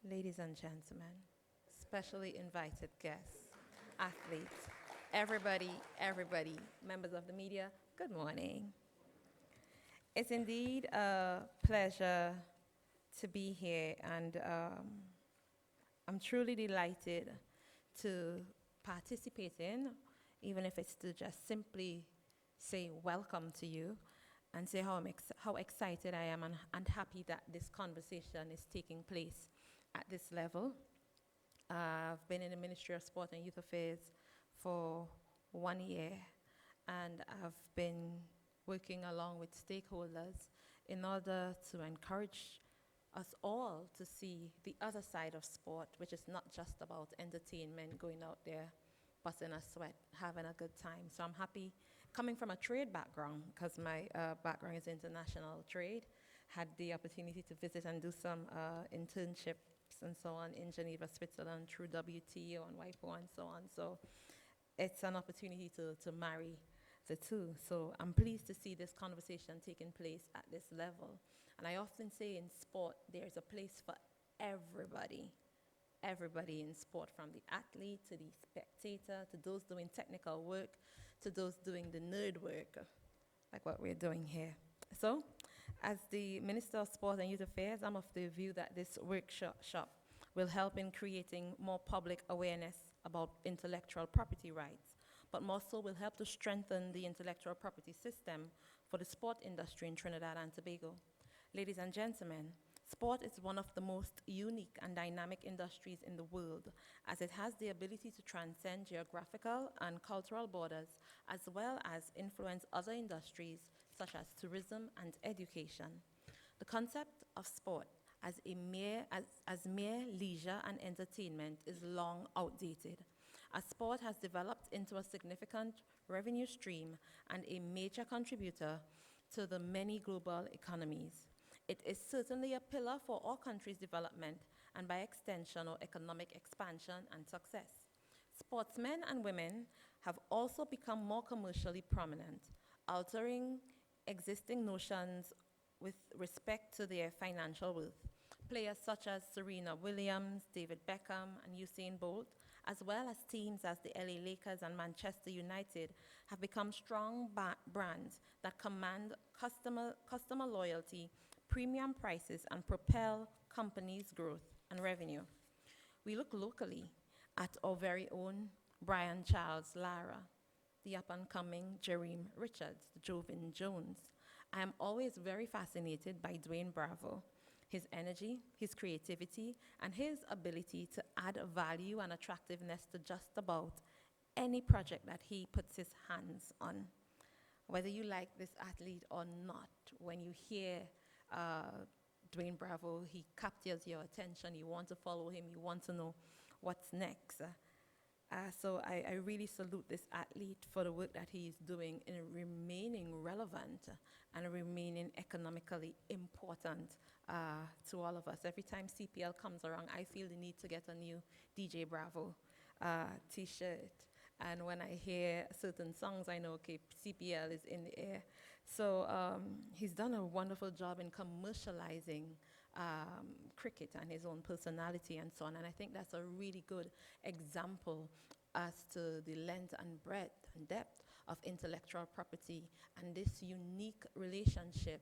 Ladies and gentlemen, specially invited guests, athletes, everybody, members of the media, good morning. It's indeed a pleasure to be here, and I'm truly delighted to participate in, even if it's to just simply say welcome to you and say how excited I am and happy that this conversation is taking place at this level. I've been in the Ministry of Sport and Youth Affairs for 1 year, and I've been working along with stakeholders in order to encourage us all to see the other side of sport, which is not just about entertainment, going out there, busting a sweat, having a good time. So I'm happy coming from a trade background, because my background is international trade, had the opportunity to visit and do some internships and so on in Geneva, Switzerland through WTO and WIPO and so on. So it's an opportunity to marry the two. So I'm pleased to see this conversation taking place at this level. And I often say in sport, there's a place for everybody. Everybody in sport, from the athlete to the spectator, to those doing technical work, to those doing the nerd work, like what we're doing here. So, as the Minister of Sport and Youth Affairs, I'm of the view that this workshop will help in creating more public awareness about intellectual property rights, but more so will help to strengthen the intellectual property system for the sport industry in Trinidad and Tobago. Ladies and gentlemen, sport is one of the most unique and dynamic industries in the world, as it has the ability to transcend geographical and cultural borders, as well as influence other industries such as tourism and education. The concept of sport as mere leisure and entertainment is long outdated, as sport has developed into a significant revenue stream and a major contributor to the many global economies. It is certainly a pillar for our country's development and, by extension, our economic expansion and success. Sportsmen and women have also become more commercially prominent, altering existing notions with respect to their financial worth. Players such as Serena Williams, David Beckham, and Usain Bolt, as well as teams as the LA Lakers and Manchester United, have become strong brands that command customer loyalty, premium prices, and propel companies' growth and revenue. We look locally at our very own Brian Charles Lara, the up-and-coming Jereme Richards, Jovin Jones. I am always very fascinated by Dwayne Bravo, his energy, his creativity, and his ability to add value and attractiveness to just about any project that he puts his hands on. Whether you like this athlete or not, when you hear Dwayne Bravo, he captures your attention, you want to follow him, you want to know what's next. So I really salute this athlete for the work that he is doing in remaining relevant and remaining economically important to all of us. Every time CPL comes around, I feel the need to get a new DJ Bravo t-shirt. And when I hear certain songs, I know, okay, CPL is in the air. So he's done a wonderful job in commercializing cricket and his own personality and so on. And I think that's a really good example as to the length and breadth and depth of intellectual property and this unique relationship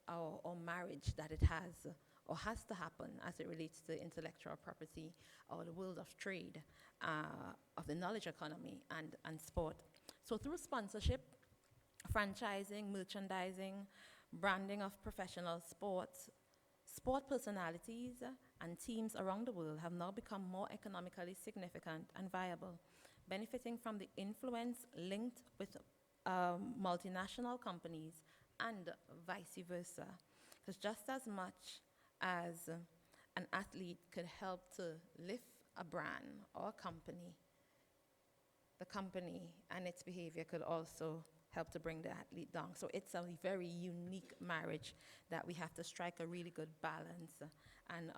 or marriage that it has or has to happen as it relates to intellectual property or the world of trade, of the knowledge economy and sport. So through sponsorship, franchising, merchandising, branding of professional sports, sport personalities and teams around the world have now become more economically significant and viable, benefiting from the influence linked with multinational companies and vice versa. Because just as much as an athlete could help to lift a brand or a company, the company and its behavior could also help to bring the athlete down. So it's a very unique marriage that we have to strike a really good balance. And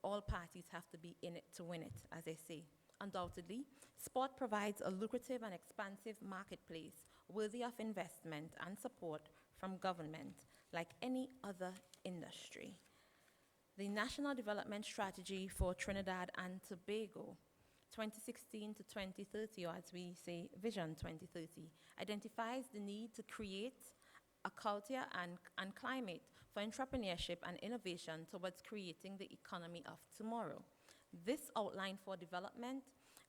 all parties have to be in it to win it, as they say. Undoubtedly, sport provides a lucrative and expansive marketplace worthy of investment and support from government, like any other industry. The National Development Strategy for Trinidad and Tobago, 2016 to 2030, or as we say, Vision 2030, identifies the need to create a culture and climate for entrepreneurship and innovation towards creating the economy of tomorrow. This outline for development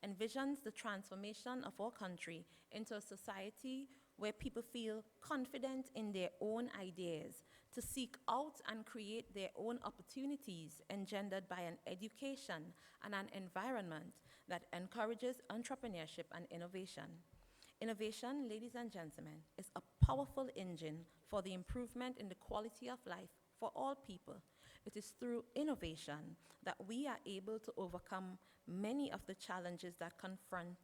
envisions the transformation of our country into a society where people feel confident in their own ideas, to seek out and create their own opportunities engendered by an education and an environment that encourages entrepreneurship and innovation. Innovation, ladies and gentlemen, is a powerful engine for the improvement in the quality of life for all people. It is through innovation that we are able to overcome many of the challenges that confront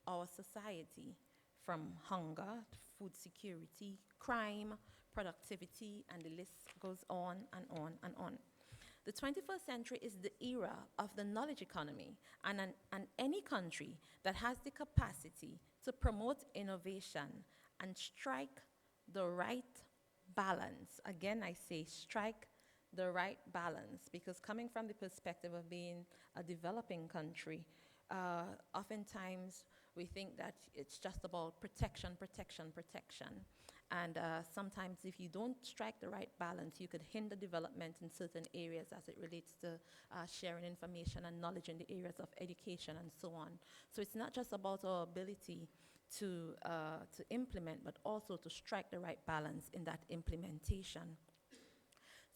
our society, from hunger, food security, crime, productivity, and the list goes on and on and on. The 21st century is the era of the knowledge economy, and any country that has the capacity to promote innovation and strike the right balance. Again, I say strike the right balance, because coming from the perspective of being a developing country, oftentimes we think that it's just about protection, protection, protection. And sometimes if you don't strike the right balance, you could hinder development in certain areas as it relates to sharing information and knowledge in the areas of education and so on. So it's not just about our ability to implement, but also to strike the right balance in that implementation.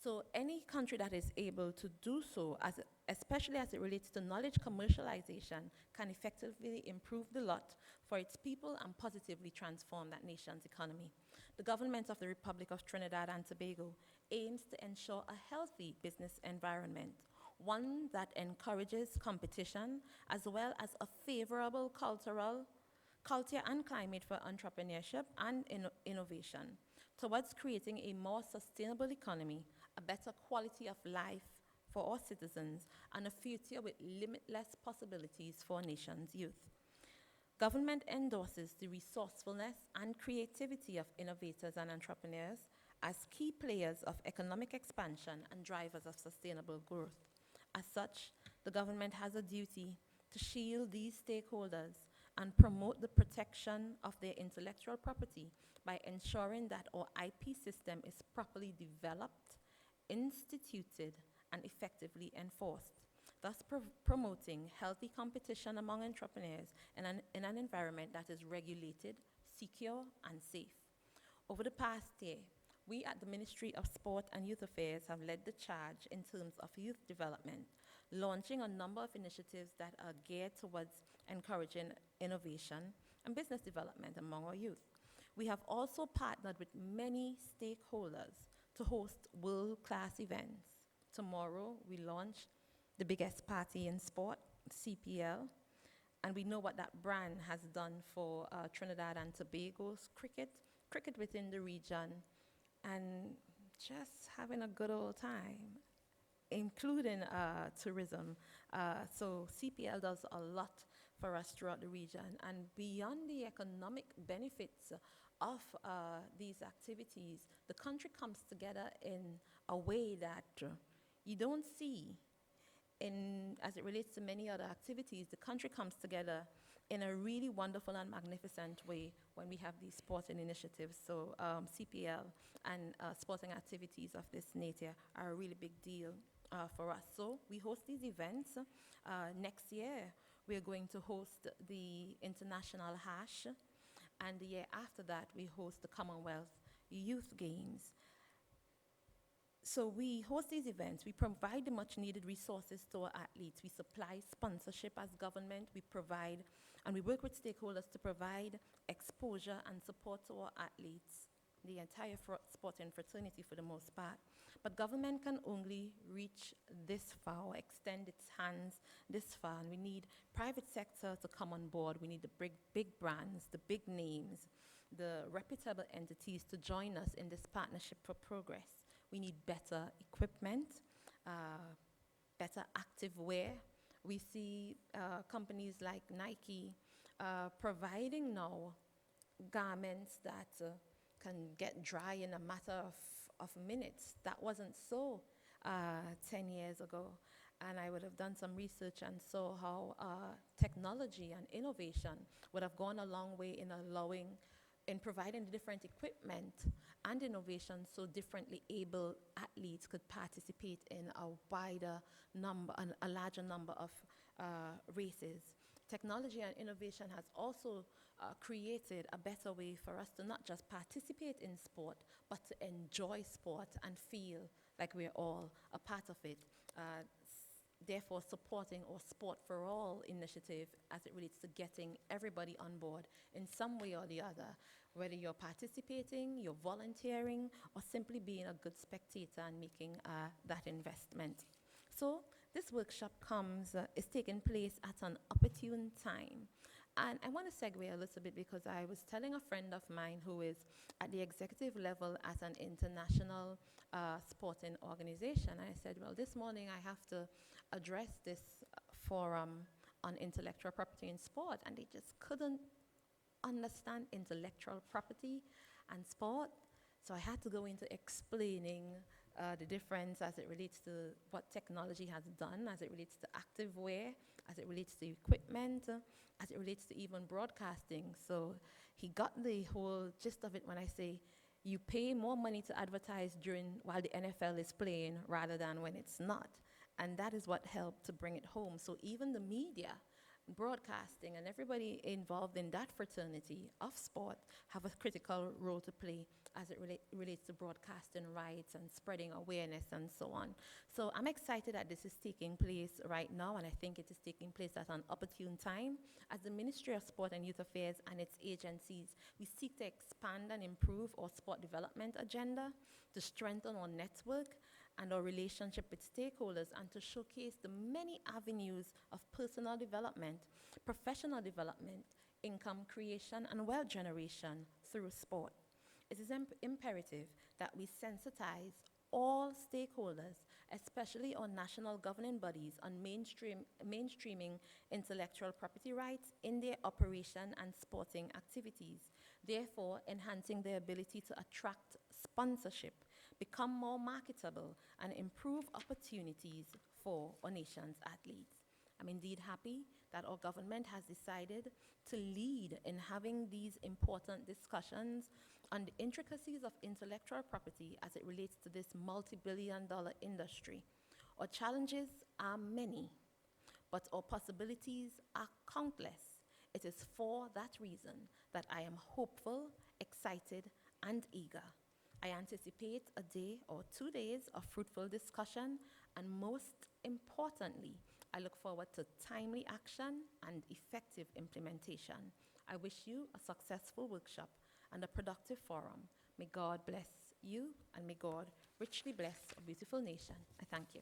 So any country that is able to do so, especially as it relates to knowledge commercialization, can effectively improve the lot for its people and positively transform that nation's economy. The government of the Republic of Trinidad and Tobago aims to ensure a healthy business environment, one that encourages competition, as well as a favorable culture and climate for entrepreneurship and innovation, towards creating a more sustainable economy, a better quality of life for our citizens, and a future with limitless possibilities for our nation's youth. Government endorses the resourcefulness and creativity of innovators and entrepreneurs as key players of economic expansion and drivers of sustainable growth. As such, the government has a duty to shield these stakeholders and promote the protection of their intellectual property by ensuring that our IP system is properly developed, instituted, and effectively enforced, thus promoting healthy competition among entrepreneurs in an environment that is regulated, secure, and safe. Over the past year, we at the Ministry of Sport and Youth Affairs have led the charge in terms of youth development, launching a number of initiatives that are geared towards encouraging innovation and business development among our youth. We have also partnered with many stakeholders to host world-class events. Tomorrow, we launch the biggest party in sport, CPL, and we know what that brand has done for Trinidad and Tobago's cricket within the region, and just having a good old time, including tourism. So CPL does a lot for us throughout the region, and beyond the economic benefits of these activities, the country comes together in a way that you don't see as it relates to many other activities. The country comes together in a really wonderful and magnificent way when we have these sporting initiatives. So CPL and sporting activities of this nature are a really big deal for us. So we host these events. Next year, we're going to host the International Hash, and the year after that, we host the Commonwealth Youth Games. So we host these events, we provide the much needed resources to our athletes, we supply sponsorship as government, we provide, and we work with stakeholders to provide exposure and support to our athletes, the entire sporting fraternity for the most part. But government can only reach this far, or extend its hands this far, and we need private sector to come on board. We need the big brands, the big names, the reputable entities to join us in this partnership for progress. We need better equipment, better active wear. We see companies like Nike providing now garments that can get dry in a matter of minutes. That wasn't so 10 years ago. And I would have done some research and saw how technology and innovation would have gone a long way in providing different equipment and innovation so differently able athletes could participate in a wider number, a larger number of races. Technology and innovation has also created a better way for us to not just participate in sport, but to enjoy sport and feel like we're all a part of it. Therefore, supporting our Sport for All initiative as it relates to getting everybody on board in some way or the other, whether you're participating, you're volunteering, or simply being a good spectator and making that investment. So this workshop is taking place at an opportune time. And I want to segue a little bit because I was telling a friend of mine who is at the executive level at an international sporting organization. I said, well, this morning I have to address this forum on intellectual property in sport, and they just couldn't understand intellectual property and sport. So I had to go into explaining the difference as it relates to what technology has done, as it relates to activewear, as it relates to equipment, as it relates to even broadcasting. So he got the whole gist of it when I say, you pay more money to advertise while the NFL is playing rather than when it's not. And that is what helped to bring it home. So even the media, broadcasting, and everybody involved in that fraternity of sport have a critical role to play as it relates to broadcasting rights and spreading awareness and so on. So I'm excited that this is taking place right now, and I think it is taking place at an opportune time. As the Ministry of Sport and Youth Affairs and its agencies, we seek to expand and improve our sport development agenda, to strengthen our network and our relationship with stakeholders, and to showcase the many avenues of personal development, professional development, income creation, and wealth generation through sport. It is imperative that we sensitize all stakeholders, especially our national governing bodies, on mainstreaming intellectual property rights in their operation and sporting activities, therefore enhancing their ability to attract sponsorship, become more marketable, and improve opportunities for our nation's athletes. I'm indeed happy that our government has decided to lead in having these important discussions on the intricacies of intellectual property as it relates to this multi-billion-dollar industry. Our challenges are many, but our possibilities are countless. It is for that reason that I am hopeful, excited, and eager. I anticipate a day or 2 days of fruitful discussion, and most importantly, I look forward to timely action and effective implementation. I wish you a successful workshop and a productive forum. May God bless you, and may God richly bless a beautiful nation. I thank you.